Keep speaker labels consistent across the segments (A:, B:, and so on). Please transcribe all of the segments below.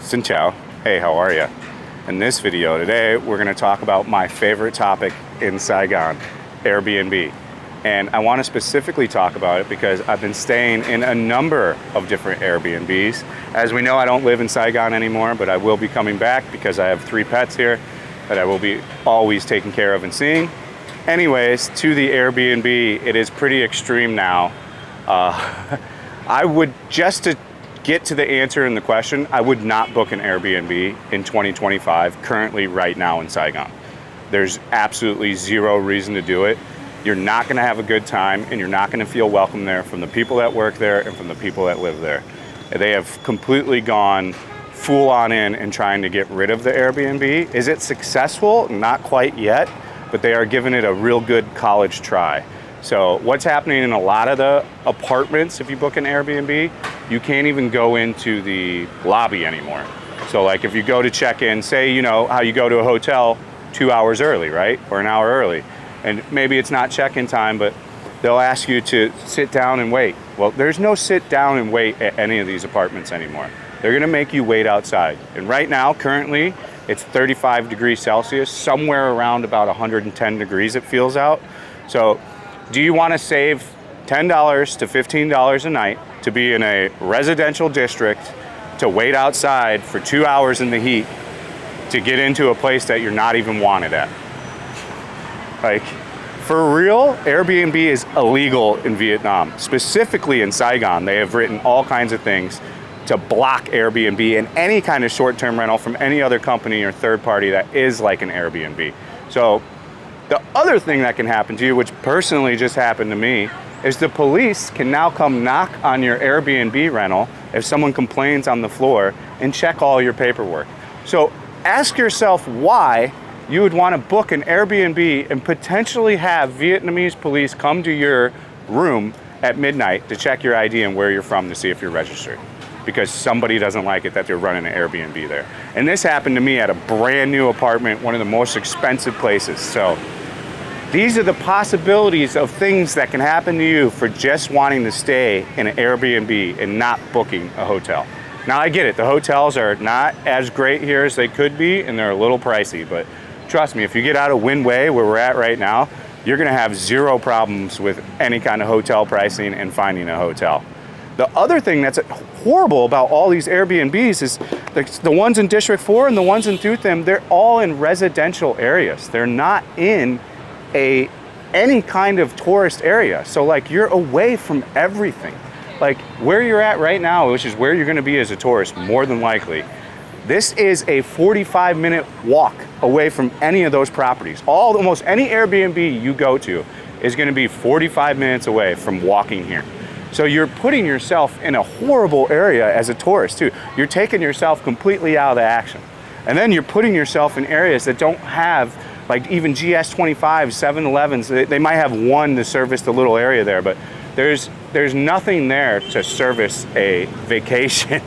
A: Xin chao. Hey, how are you? In this video today, we're going to talk about my favorite topic in Saigon, Airbnb. And I want to specifically talk about it because I've been staying in a number of different Airbnbs. As we know, I don't live in Saigon anymore, but I will be coming back because I have 3 pets here that I will be always taking care of and seeing. Anyways, to the Airbnb, it is pretty extreme now. I would, just to get to the answer in the question, I would not book an Airbnb in 2025, currently right now in Saigon. There's absolutely zero reason to do it. You're not going to have a good time, and you're not going to feel welcome there from the people that work there and from the people that live there. They have completely gone full on in and trying to get rid of the Airbnb. Is it successful? Not quite yet, but they are giving it a real good college try. So what's happening in a lot of the apartments, if you book an Airbnb, you can't even go into the lobby anymore. So like if you go to check in, say, you know, how you go to a hotel 2 hours early, right? Or an hour early. And maybe it's not check-in time, but they'll ask you to sit down and wait. Well, there's no sit down and wait at any of these apartments anymore. They're gonna make you wait outside. And right now, currently, it's 35 degrees Celsius, somewhere around about 110 degrees it feels out. So do you wanna save $10 to $15 a night to be in a residential district, to wait outside for 2 hours in the heat to get into a place that you're not even wanted at? Like, for real, Airbnb is illegal in Vietnam. Specifically in Saigon, they have written all kinds of things to block Airbnb and any kind of short-term rental from any other company or third party that is like an Airbnb. So the other thing that can happen to you, which personally just happened to me, is the police can now come knock on your Airbnb rental if someone complains on the floor and check all your paperwork. So ask yourself why you would want to book an Airbnb and potentially have Vietnamese police come to your room at midnight to check your ID and where you're from to see if you're registered, because somebody doesn't like it that they're running an Airbnb there. And this happened to me at a brand new apartment, one of the most expensive places. So these are the possibilities of things that can happen to you for just wanting to stay in an Airbnb and not booking a hotel. Now I get it, the hotels are not as great here as they could be, and they're a little pricey, but trust me, if you get out of Win Way, where we're at right now, you're gonna have zero problems with any kind of hotel pricing and finding a hotel. The other thing that's horrible about all these Airbnbs is the ones in District 4 and the ones in Thu Thiem, they're all in residential areas. They're not in any kind of tourist area. So like, you're away from everything. Like where you're at right now, which is where you're gonna be as a tourist, more than likely, this is a 45-minute walk away from any of those properties. Almost any Airbnb you go to is gonna be 45 minutes away from walking here. So you're putting yourself in a horrible area as a tourist too. You're taking yourself completely out of the action. And then you're putting yourself in areas that don't have like even GS25, 7-Elevens. They might have one to service the little area there, but there's nothing there to service a vacation.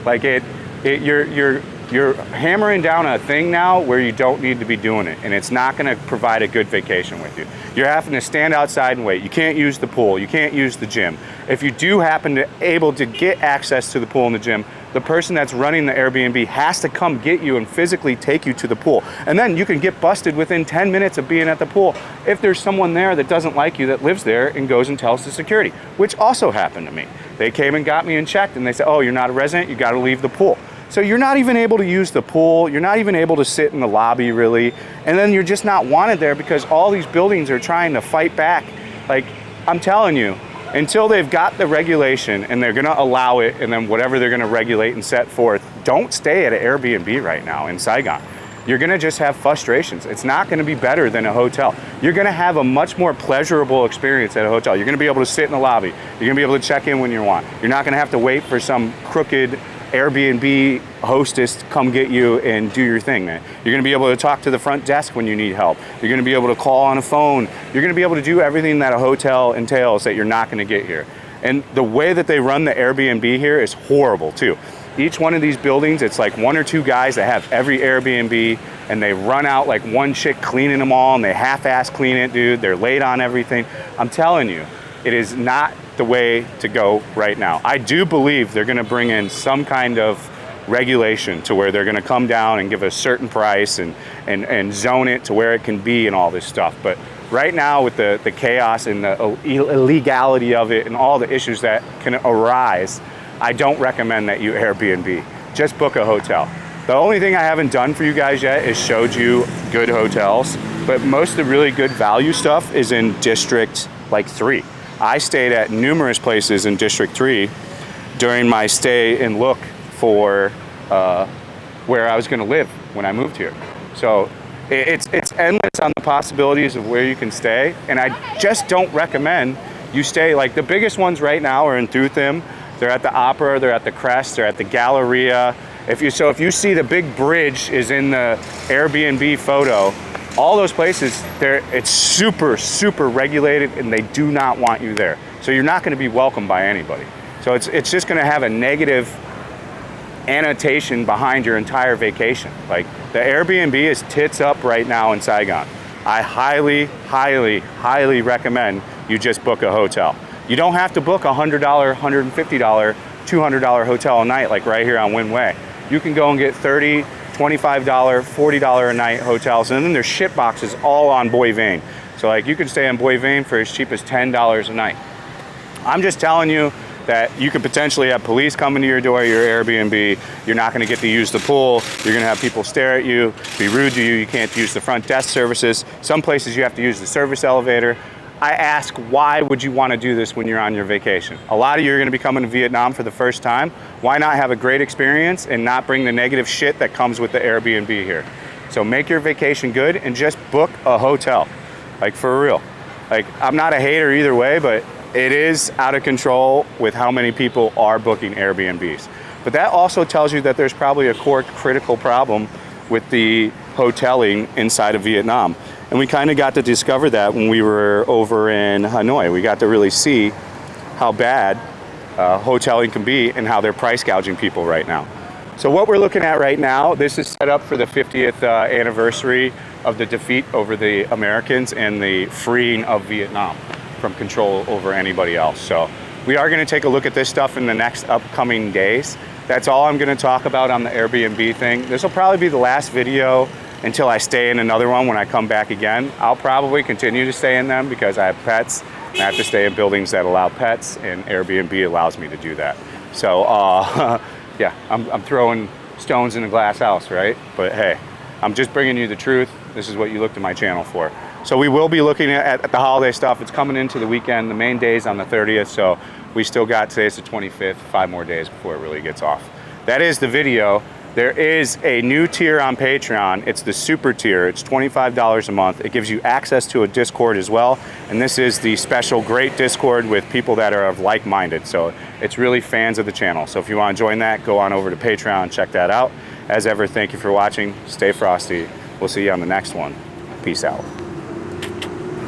A: Like you're hammering down a thing now where you don't need to be doing it, and it's not gonna provide a good vacation with you. You're having to stand outside and wait. You can't use the pool, you can't use the gym. If you do happen to able to get access to the pool and the gym, the person that's running the Airbnb has to come get you and physically take you to the pool. And then you can get busted within 10 minutes of being at the pool if there's someone there that doesn't like you that lives there and goes and tells the security, which also happened to me. They came and got me and checked, and they said, oh, you're not a resident, you gotta leave the pool. So you're not even able to use the pool, you're not even able to sit in the lobby really, and then you're just not wanted there because all these buildings are trying to fight back. Like, I'm telling you, until they've got the regulation and they're gonna allow it, and then whatever they're gonna regulate and set forth, don't stay at an Airbnb right now in Saigon. You're gonna just have frustrations. It's not gonna be better than a hotel. You're gonna have a much more pleasurable experience at a hotel. You're gonna be able to sit in the lobby. You're gonna be able to check in when you want. You're not gonna have to wait for some crooked Airbnb hostess to come get you and do your thing, man. You're gonna be able to talk to the front desk when you need help. You're gonna be able to call on a phone. You're gonna be able to do everything that a hotel entails that you're not gonna get here. And the way that they run the Airbnb here is horrible too. Each one of these buildings, it's like 1 or 2 guys that have every Airbnb, and they run out like one chick cleaning them all, and they half-ass clean it, dude. They're late on everything. I'm telling you, it is not the way to go right now. I do believe they're gonna bring in some kind of regulation to where they're going to come down and give a certain price and zone it to where it can be and all this stuff. But right now, with the chaos and the illegality of it and all the issues that can arise, I don't recommend that you Airbnb. Just book a hotel. The only thing I haven't done for you guys yet is showed you good hotels, but most of the really good value stuff is in District like 3. I stayed at numerous places in District 3 during my stay and look for where I was going to live when I moved here. So it's endless on the possibilities of where you can stay, and I just don't recommend you stay. Like the biggest ones right now are in Thutham. They're at the Opera, they're at the Crest, they're at the Galleria. If you see the big bridge is in the Airbnb photo, all those places, it's super, super regulated and they do not want you there. So you're not going to be welcomed by anybody. So it's just going to have a negative annotation behind your entire vacation. Like the Airbnb is tits up right now in Saigon. I highly, highly, highly recommend you just book a hotel. You don't have to book a $100, $150, $200 hotel a night like right here on Wynn Way. You can go and get $30, $25, $40 a night hotels, and then there's shit boxes all on Boy Vane. So like you can stay on Boy Vane for as cheap as $10 a night. I'm just telling you that you could potentially have police coming to your door, your Airbnb. You're not going to get to use the pool. You're going to have people stare at you, be rude to you. You can't use the front desk services. Some places you have to use the service elevator. I ask, why would you want to do this when you're on your vacation? A lot of you are going to be coming to Vietnam for the first time. Why not have a great experience and not bring the negative shit that comes with the Airbnb here? So make your vacation good and just book a hotel. Like for real. Like I'm not a hater either way, but it is out of control with how many people are booking Airbnbs. But that also tells you that there's probably a core critical problem with the hoteling inside of Vietnam. And we kind of got to discover that when we were over in Hanoi. We got to really see how bad hoteling can be and how they're price gouging people right now. So what we're looking at right now, this is set up for the 50th anniversary of the defeat over the Americans and the freeing of Vietnam from control over anybody else. So we are going to take a look at this stuff in the next upcoming days. That's all I'm going to talk about on the Airbnb thing. This will probably be the last video until I stay in another one when I come back again. I'll probably continue to stay in them because I have pets and I have to stay in buildings that allow pets, and Airbnb allows me to do that. So yeah, I'm throwing stones in a glass house, right? But hey, I'm just bringing you the truth. This is what you look to my channel for. So we will be looking at the holiday stuff. It's coming into the weekend. The main day is on the 30th, so we still got, today's the 25th, 5 more days before it really gets off. That is the video. There is a new tier on Patreon. It's the super tier. It's $25 a month. It gives you access to a Discord as well. And this is the special great Discord with people that are of like-minded. So it's really fans of the channel. So if you want to join that, go on over to Patreon, check that out. As ever, thank you for watching. Stay frosty. We'll see you on the next one. Peace out.